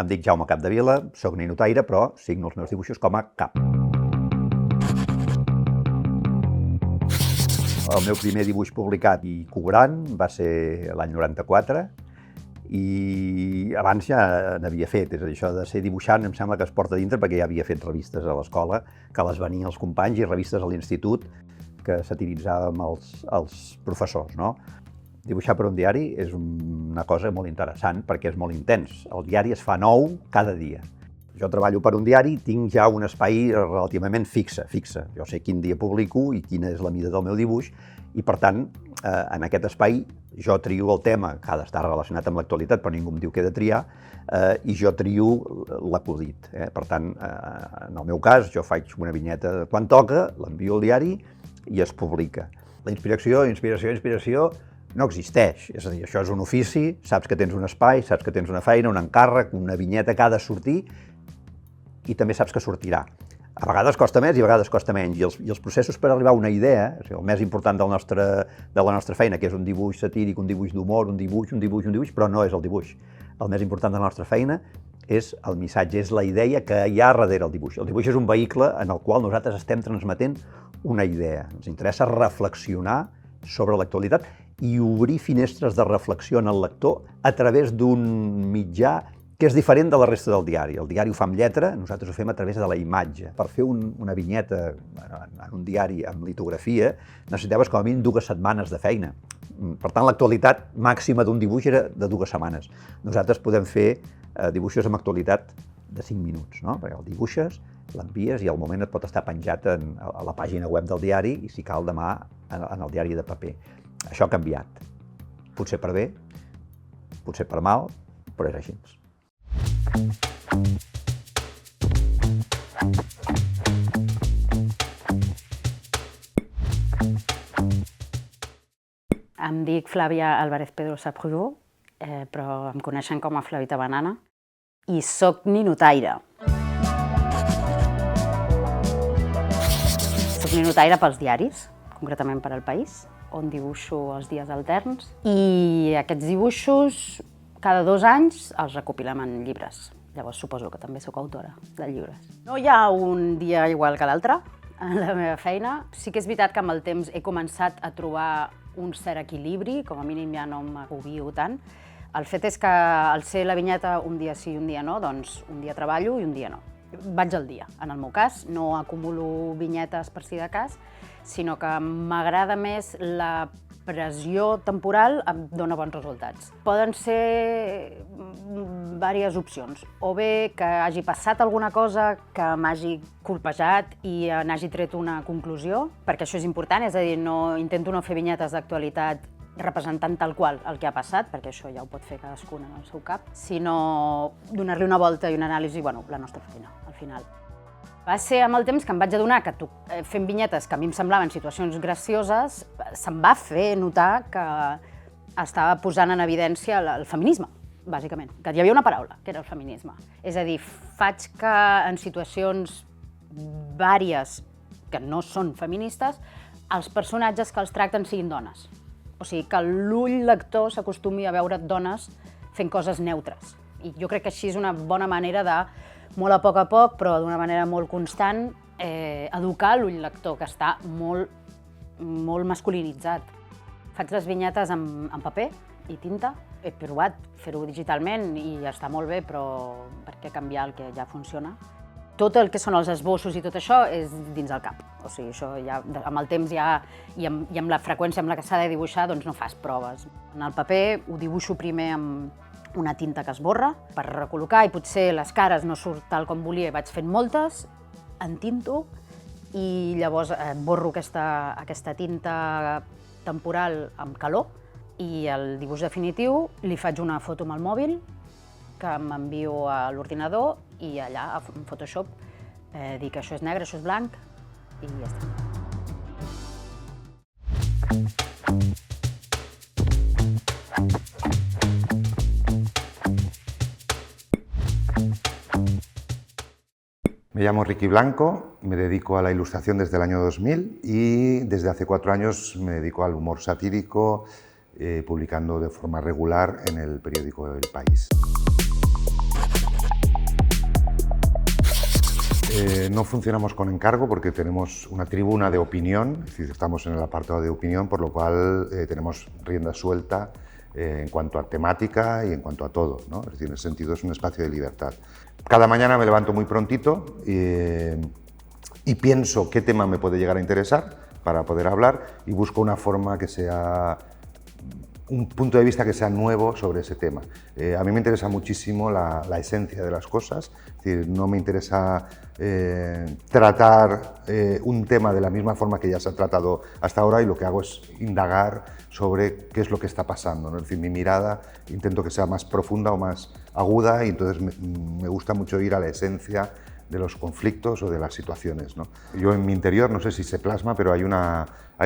Em dic Jaume Capdevila, soc ninotaire, però signo els meus dibuixos com a Cap. El meu primer dibuix publicat i cobrant va ser l'any 94 i abans ja n'havia fet, és a dir, això de ser dibuixant em sembla que es porta dintre perquè ja havia fet revistes a l'escola, que les venien els companys, i revistes a l'institut que satiritzàvem els professors, no? Dibuixar per un diari és una cosa molt interessant perquè és molt intens. El diari es fa nou cada dia. Jo treballo per un diari, tinc ja un espai relativament fixe. Jo sé quin dia publico i quina és la mida del meu dibuix i, per tant, en aquest espai jo trio el tema que ha d'estar relacionat amb l'actualitat, però ningú em diu que he de triar, i jo trio l'acudit. Per tant, en el meu cas, jo faig una vinyeta quan toca, l'envio al diari i es publica. La inspiració no existeix, és a dir, això és un ofici, saps que tens un espai, saps que tens una feina, un encàrrec, una vinyeta que ha de sortir i també saps que sortirà. A vegades costa més i a vegades costa menys, i els processos per arribar a una idea, el més important de la nostra feina, que és un dibuix satíric, un dibuix d'humor, un dibuix, però no és el dibuix. El més important de la nostra feina és el missatge, és la idea que hi ha darrere el dibuix. El dibuix és un vehicle en el qual nosaltres estem transmetent una idea. Ens interessa reflexionar sobre l'actualitat i obrir finestres de reflexió en el lector a través d'un mitjà que és diferent de la resta del diari. El diari ho fa amb lletra, nosaltres ho fem a través de la imatge. Per fer una vinyeta en un diari amb litografia necessitaves com a mínim 2 setmanes de feina. Per tant, l'actualitat màxima d'un dibuix era de 2 setmanes. Nosaltres podem fer dibuixos amb actualitat de 5 minuts, no? Perquè el dibuixes, l'envies i al moment et pot estar penjat a la pàgina web del diari i, si cal, demà en el diari de paper. Això ha canviat. Potser per bé, potser per mal, però és així. Em dic Flàvia Álvarez Pedrosa Prudó, però em coneixen com a Flavita Banana, i soc ninotaire. Soc ninotaire pels diaris, concretament per El País, on dibuixo els dies alterns, i aquests dibuixos cada 2 anys els recopilem en llibres. Llavors suposo que també sóc autora de llibres. No hi ha un dia igual que l'altre en la meva feina. Sí que és veritat que amb el temps he començat a trobar un cert equilibri, com a mínim ja no m'agobio tant. El fet és que al ser la vinyeta un dia sí i un dia no, doncs un dia treballo i un dia no. Vaig al dia. En el meu cas, no acumulo vinyetes per si de cas, sinó que m'agrada més la pressió temporal, em dona bons resultats. Poden ser diverses opcions, o bé que hagi passat alguna cosa que m'hagi colpejat i n'hagi tret una conclusió, perquè això és important, és a dir, intento no fer vinyetes d'actualitat representant tal qual el que ha passat, perquè això ja ho pot fer cadascun en el seu cap, sinó donar-li una volta i una anàlisi, la nostra feina, al final. Va ser amb el temps que em vaig adonar que fent vinyetes que a mi em semblaven situacions gracioses, se'm va fer notar que estava posant en evidència el feminisme, bàsicament, que hi havia una paraula, que era el feminisme. És a dir, faig que en situacions vàries que no són feministes, els personatges que els tracten siguin dones. O sigui, que l'ull lector s'acostumi a veure dones fent coses neutres. I jo crec que així és una bona manera de, molt a poc, però d'una manera molt constant, educar l'ull lector, que està molt masculinitzat. Faig les vinyetes amb paper i tinta. He provat fer-ho digitalment i està molt bé, però per què canviar el que ja funciona? Tot el que són els esbossos i tot això és dins del cap. O sigui, això ja amb el temps i amb la freqüència amb la que s'ha de dibuixar, doncs no fas proves. En el paper ho dibuixo primer amb una tinta que esborra per recol·locar i potser les cares no surt tal com volia i vaig fent moltes, entinto i llavors borro aquesta tinta temporal amb calor i el dibuix definitiu li faig una foto amb el mòbil que m'envio a l'ordinador i allà, en Photoshop, dic això és negre, això és blanc i ja està. Me llamo Ricky Blanco, me dedico a la ilustración desde el año 2000 y desde hace 4 años me dedico al humor satírico publicando de forma regular en el periódico El País. No funcionamos con encargo porque tenemos una tribuna de opinión, es decir, estamos en el apartado de opinión, por lo cual tenemos rienda suelta en cuanto a temática y en cuanto a todo, ¿no? Es decir, en ese sentido es un espacio de libertad. Cada mañana me levanto muy prontito y pienso qué tema me puede llegar a interesar para poder hablar y busco una forma que sea un punto de vista que sea nuevo sobre ese tema. A mí me interesa muchísimo la esencia de las cosas, es decir, no me interesa tratar un tema de la misma forma que ya se ha tratado hasta ahora y lo que hago es indagar sobre qué es lo que está pasando, ¿no? Es decir, mi mirada intento que sea más profunda o más aguda y entonces me gusta mucho ir a la esencia de los conflictos o de las situaciones, ¿no? Yo en mi interior, no sé si se plasma, pero hay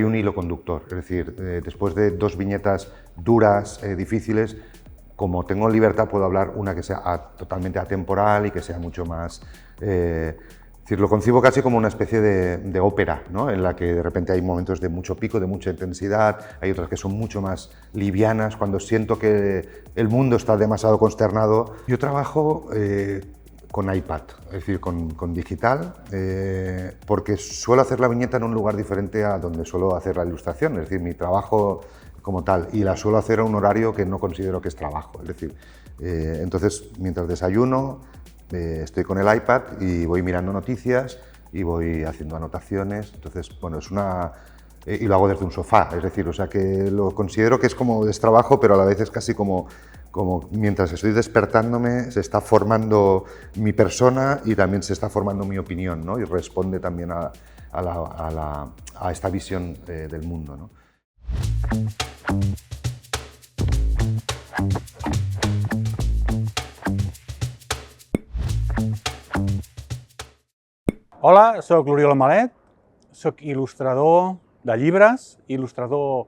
un hilo conductor, es decir, después de 2 viñetas duras, difíciles, como tengo libertad puedo hablar una que sea totalmente atemporal y que sea mucho más... es decir, lo concibo casi como una especie de ópera, ¿no? En la que de repente hay momentos de mucho pico, de mucha intensidad, hay otras que son mucho más livianas, cuando siento que el mundo está demasiado consternado. Yo trabajo con iPad, es decir, con digital, porque suelo hacer la viñeta en un lugar diferente a donde suelo hacer la ilustración, es decir, mi trabajo como tal, y la suelo hacer a un horario que no considero que es trabajo, es decir, entonces mientras desayuno estoy con el iPad y voy mirando noticias y voy haciendo anotaciones, entonces, bueno, y lo hago desde un sofá, es decir, o sea que lo considero que es como trabajo, pero a la vez es casi como mientras estoy despertándome se está formando mi persona y también se está formando mi opinión, ¿no? Y responde también a esta visión del mundo, ¿no? Hola, soc l'Oriol Malet, soc il·lustrador de llibres, il·lustrador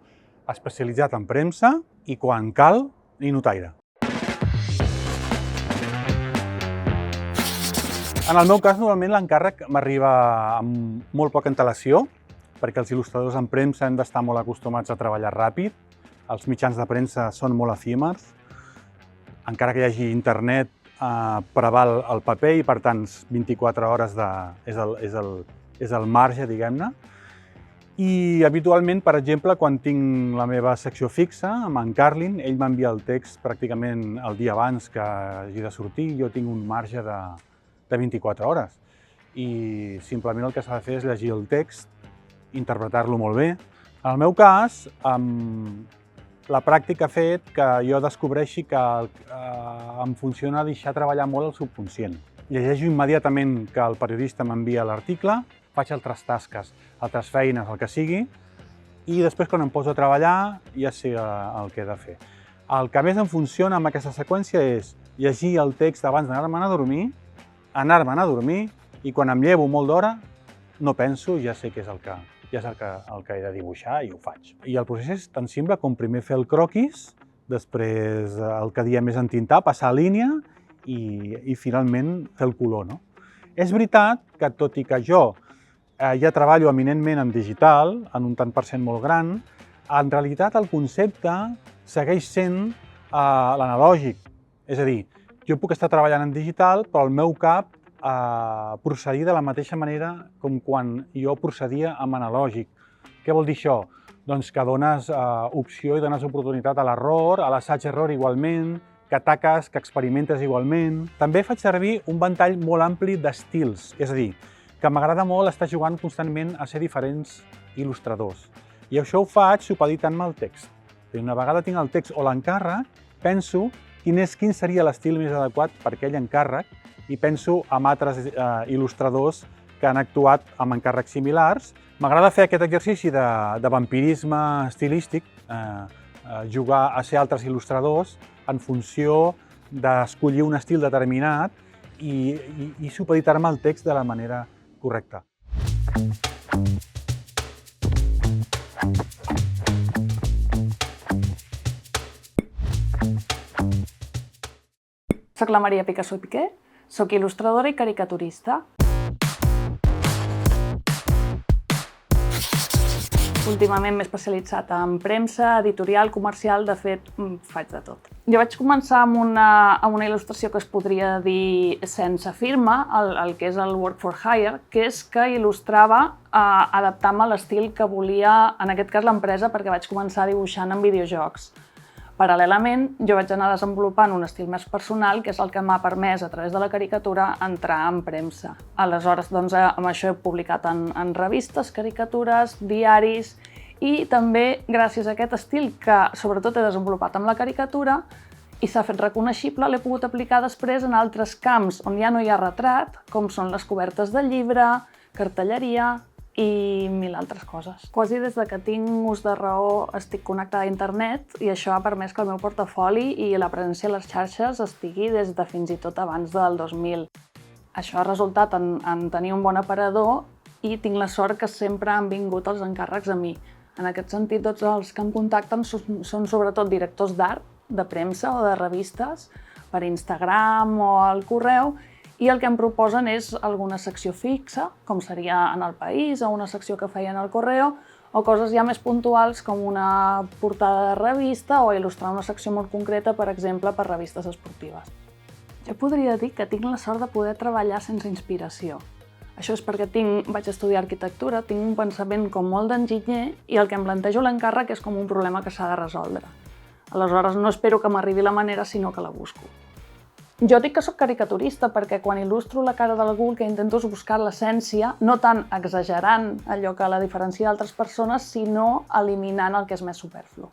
especialitzat en premsa i, quan cal, ninotaire. En el meu cas, normalment l'encàrrec m'arriba amb molt poca antelació, perquè els il·lustradors en premsa hem d'estar molt acostumats a treballar ràpid, els mitjans de premsa són molt efímers, encara que hi hagi internet, preval el paper i, per tant, 24 hores és el marge, diguem-ne. I habitualment, per exemple, quan tinc la meva secció fixa amb en Carlin, ell m'envia el text pràcticament el dia abans que hagi de sortir, jo tinc un marge de 24 hores. I simplement el que s'ha de fer és llegir el text, interpretar-lo molt bé. En el meu cas, la pràctica ha fet que jo descobreixi que em funciona deixar treballar molt el subconscient. Llegeixo immediatament que el periodista m'envia l'article, faig altres tasques, altres feines, el que sigui, i després quan em poso a treballar ja sé el que he de fer. El que més em funciona amb aquesta seqüència és llegir el text abans d'anar-me'n a dormir, i quan em llevo molt d'hora no penso, ja sé què és el que he de dibuixar i ho faig. I el procés és tan simple com primer fer el croquis, després el que diem és entintar, passar a línia i finalment fer el color, no? És veritat que, tot i que jo ja treballo eminentment en digital, en un tant per cent molt gran, en realitat el concepte segueix sent l'analògic. És a dir, jo puc estar treballant en digital, però el meu cap procedir de la mateixa manera com quan jo procedia amb analògic. Què vol dir això? Doncs que dones opció i dones oportunitat a l'error, a l'assaig-error igualment, que ataques, que experimentes igualment. També faig servir un ventall molt ampli d'estils, és a dir, que m'agrada molt estar jugant constantment a ser diferents il·lustradors. I això ho faig supeditant-me al text. Una vegada tinc el text o l'encàrrec, penso quin seria l'estil més adequat per aquell encàrrec i penso en altres il·lustradors que han actuat amb encàrrecs similars. M'agrada fer aquest exercici de vampirisme estilístic, jugar a ser altres il·lustradors en funció d'escollir un estil determinat i supeditar-me al text de la manera correcta. Soc la Maria Picasso Piqué, soc il·lustradora i caricaturista. últimament m'he especialitzat en premsa, editorial, comercial, de fet, faig de tot. Jo vaig començar amb una il·lustració que es podria dir sense firma, el que és el work for hire, que és que il·lustrava adaptant-me a l'estil que volia, en aquest cas l'empresa, perquè vaig començar dibuixant en videojocs. Paral·lelament, jo vaig anar desenvolupant un estil més personal, que és el que m'ha permès, a través de la caricatura, entrar en premsa. Aleshores, doncs, amb això he publicat en revistes, caricatures, diaris, i també, gràcies a aquest estil que sobretot he desenvolupat amb la caricatura i s'ha fet reconeixible, l'he pogut aplicar després en altres camps on ja no hi ha retrat, com són les cobertes de llibre, cartelleria i mil altres coses. Quasi des de que tinc ús de raó estic connectada a internet i això ha permès que el meu portafoli i la presència a les xarxes estigui des de fins i tot abans del 2000. Això ha resultat en tenir un bon aparador i tinc la sort que sempre han vingut els encàrrecs a mi. En aquest sentit, tots els que em contacten són sobretot directors d'art, de premsa o de revistes, per Instagram o al correu, i el que em proposen és alguna secció fixa, com seria en El País, o una secció que feien al Correo, o coses ja més puntuals com una portada de revista o il·lustrar una secció molt concreta, per exemple, per revistes esportives. Jo podria dir que tinc la sort de poder treballar sense inspiració. Això és perquè vaig estudiar arquitectura, tinc un pensament com molt d'enginyer i el que em plantejo l'encàrrec és com un problema que s'ha de resoldre. Aleshores, no espero que m'arribi la manera, sinó que la busco. Jo dic que sóc caricaturista perquè quan il·lustro la cara d'algú el que intento és buscar l'essència, no tant exagerant allò que la diferencia d'altres persones, sinó eliminant el que és més superflu.